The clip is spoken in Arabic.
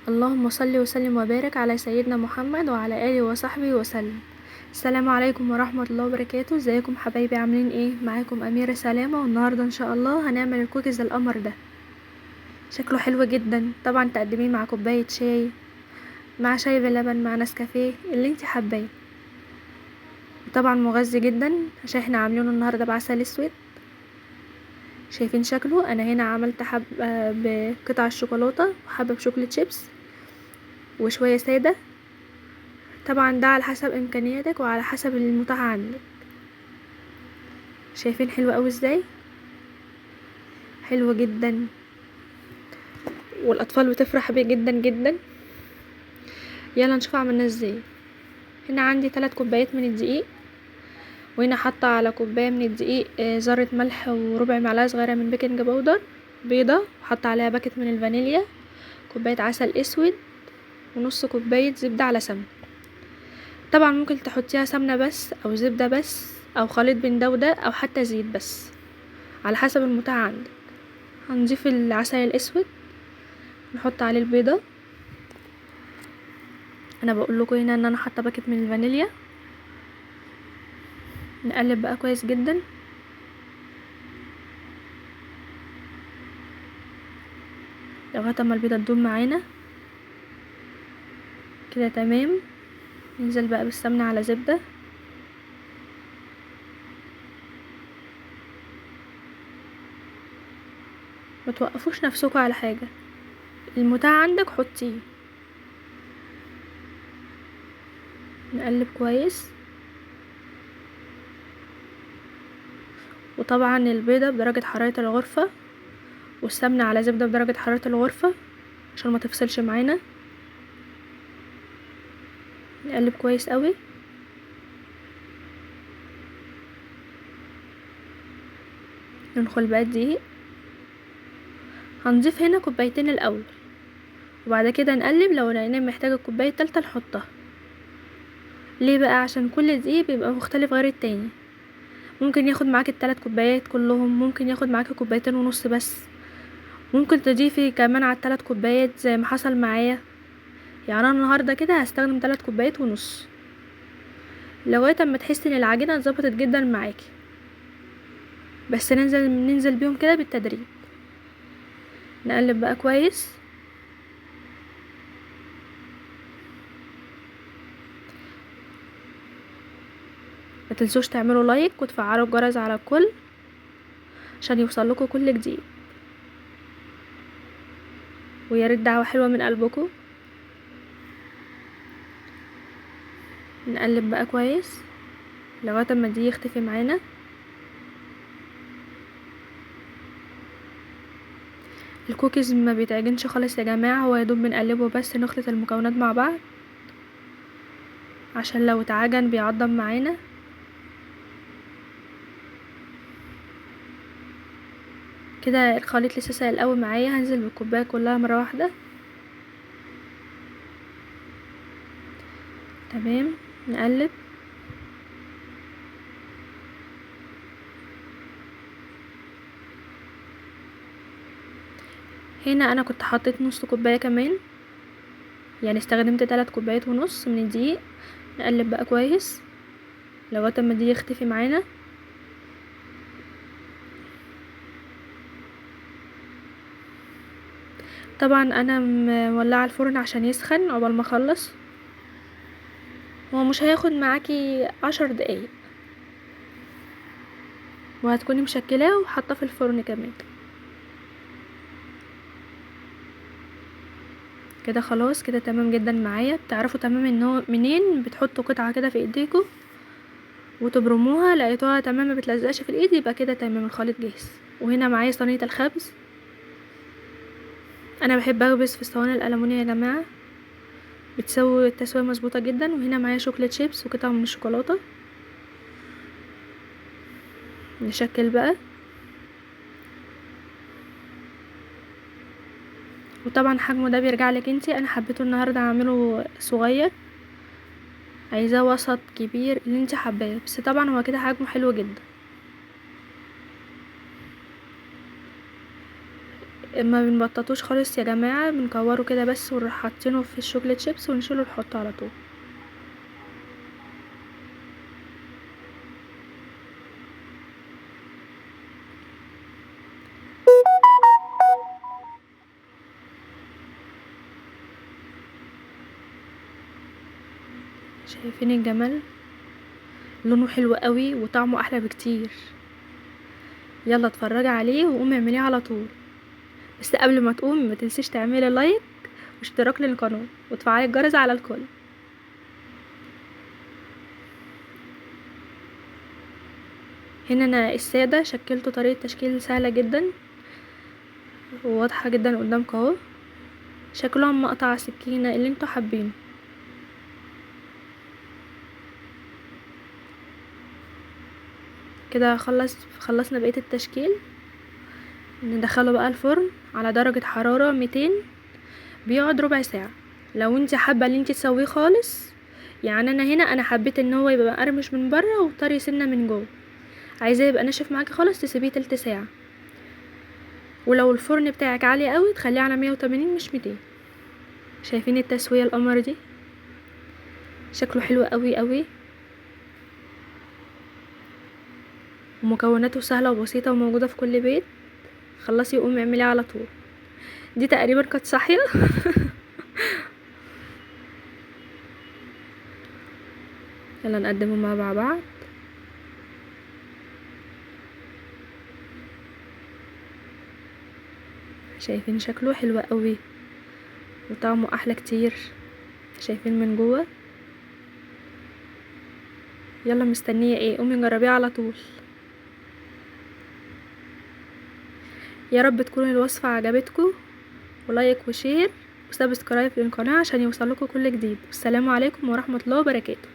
اللهم صل وسلم وبارك على سيدنا محمد وعلى آله وصحبه وسلم. السلام عليكم ورحمة الله وبركاته. ازيكم حبايبي؟ عاملين ايه؟ معاكم أميرة سلامة، والنهاردة ان شاء الله هنعمل الكوكيز القمر ده. شكله حلو جدا. طبعا تقدميه مع كوباية شاي، مع شاي بلبن، مع نسكافيه، اللي انت حباه. طبعا مغذي جدا عشان احنا عاملينه النهاردة بعسل اسود. شايفين شكله؟ انا هنا عملت حب بقطع الشوكولاتة وحبة بشوكولاتة شيبس وشوية سادة. طبعا ده على حسب امكانياتك وعلى حسب المتاح عندك. شايفين حلو قوي ازاي؟ حلو جدا، والاطفال بتفرح بيه جدا جدا. يلا نشوف عملناه ازاي. هنا عندي 3 كوبايات من الدقيق، وهنا حاطه على كوبايه من الدقيق ذره ملح وربع معلقه صغيره من بيكنج باودر، بيضه، وحاطه عليها باكت من الفانيليا، كوبايه عسل اسود، ونص كوبايه زبده على سمنه. طبعا ممكن تحطيها سمنه بس او زبده بس او خليط بين ده وده او حتى زيت بس، على حسب المتاح عندك. هنضيف العسل الاسود، نحط عليه البيضه. انا بقول لكم هنا ان انا حاطه باكت من الفانيليا. نقلب بقى كويس جدا لغايه اما البيضه تدوب معانا كده. تمام. ننزل بقى بالسمنه على زبده. ما توقفوش نفسكم على حاجه، المتاح عندك حطيه. نقلب كويس. وطبعا البيضه بدرجه حراره الغرفه، والسمنه على زبده بدرجه حراره الغرفه عشان ما تفصلش معانا. نقلب كويس قوي. ندخل بقى الدقيق. هنضيف هنا كوبايتين الاول، وبعد كده نقلب. لو لقينا محتاجه الكوبايه التالتة نحطها. ليه بقى؟ عشان كل دقيق بيبقى مختلف غير التاني. ممكن ياخد معاكي ال3 كوبايات كلهم، ممكن ياخد معاكي كوبايتين ونص بس، ممكن تضيفي كمان على ال3 كوبايات زي ما حصل معايا. يعني انا النهارده كده هستخدم 3 كوبايات ونص، لغايه اما تحسي ان العجينه اتظبطت جدا معاكي. بس ننزل بيهم كده بالتدريج. نقلب بقى كويس. ما تنسوش تعملوا لايك وتفعلوا الجرس على الكل عشان يوصلكوا كل جديد، ويا ريت دعوه حلوه من قلبكم. نقلب بقى كويس لغايه اما دي يختفي معانا. الكوكيز ما بيتعجنش خالص يا جماعه، هو يدوب بنقلبه بس، نخلط المكونات مع بعض عشان لو اتعجن بيعضم معانا. كده الخليط لسه سائل قوي معايا. هنزل بالكوبايه كلها مره واحده. تمام. نقلب. هنا انا كنت حطيت نص كوبايه كمان، يعني استخدمت 3 كوبايات ونص من الدقيق. نقلب بقى كويس لغايه اما دي يختفي معانا. طبعا انا مولعه الفرن عشان يسخن قبل ما اخلص. هو مش هياخد معاكي 10 دقايق، وهتكوني مشكلاه وحاطاه في الفرن كمان. كده خلاص، كده تمام جدا معايا. بتعرفوا تمام ان هو منين؟ بتحطوا قطعه كده في ايديكم وتبرموها، لقيتوها تمام ما بتلزقش في الايد، يبقى كده تمام، الخليط جاهز. وهنا معايا صينيه الخبز. انا بحب اخبز في الصواني الالومنيوم يا جماعه، بتسوي التسويه مظبوطه جدا. وهنا معايا شوكليت شيبس وقطعه من الشوكولاته. نشكل بقى. وطبعا حجمه ده بيرجع لك انتي. انا حبيته النهارده اعمله صغير، عايزاه وسط كبير، اللي انتي حباه، بس طبعا هو كده حجمه حلو جدا. ما بنبططوش خالص يا جماعه، بنكوره كده بس ونروح حاطينه في الشوكليت شيبس ونشيله نحطه على طول. شايفين الجمال؟ لونه حلو قوي وطعمه احلى بكتير. يلا اتفرجي عليه وقومي اعمليه على طول. بس قبل ما تقومي ما تنسيش تعملي لايك واشتراك للقناه وتفعلي الجرس على الكل. هنا انا الساده شكلته طريقه تشكيل سهله جدا وواضحه جدا قدامكم اهو. شكلها مقطع سكينه اللي انتوا حابينه. كده خلصنا بقيه التشكيل. ندخله بقى الفرن على درجه حراره 200، بيقعد ربع ساعه. لو انت حابه ان انت تسويه خالص، يعني انا حبيت ان هو يبقى مقرمش من بره وطري سنه من جوه. عايزاه يبقى ناشف معاكي خالص تسيبيه تلت ساعه. ولو الفرن بتاعك عالي قوي تخليه على 180 مش 200. شايفين التسويه القمر دي؟ شكله حلو قوي قوي ومكوناته سهله وبسيطه وموجوده في كل بيت. خلصي قومي اعمليه على طول. دي تقريبا كانت صاحيه. يلا نقدمهم مع بعض. شايفين شكله حلو قوي وطعمه احلى كتير. شايفين من جوه؟ يلا مستنيه ايه؟ قومي جربيه على طول. يا رب تكون الوصفه عجبتكم، ولايك وشير وسبسكرايب للقناه عشان يوصلكوا كل جديد. والسلام عليكم ورحمه الله وبركاته.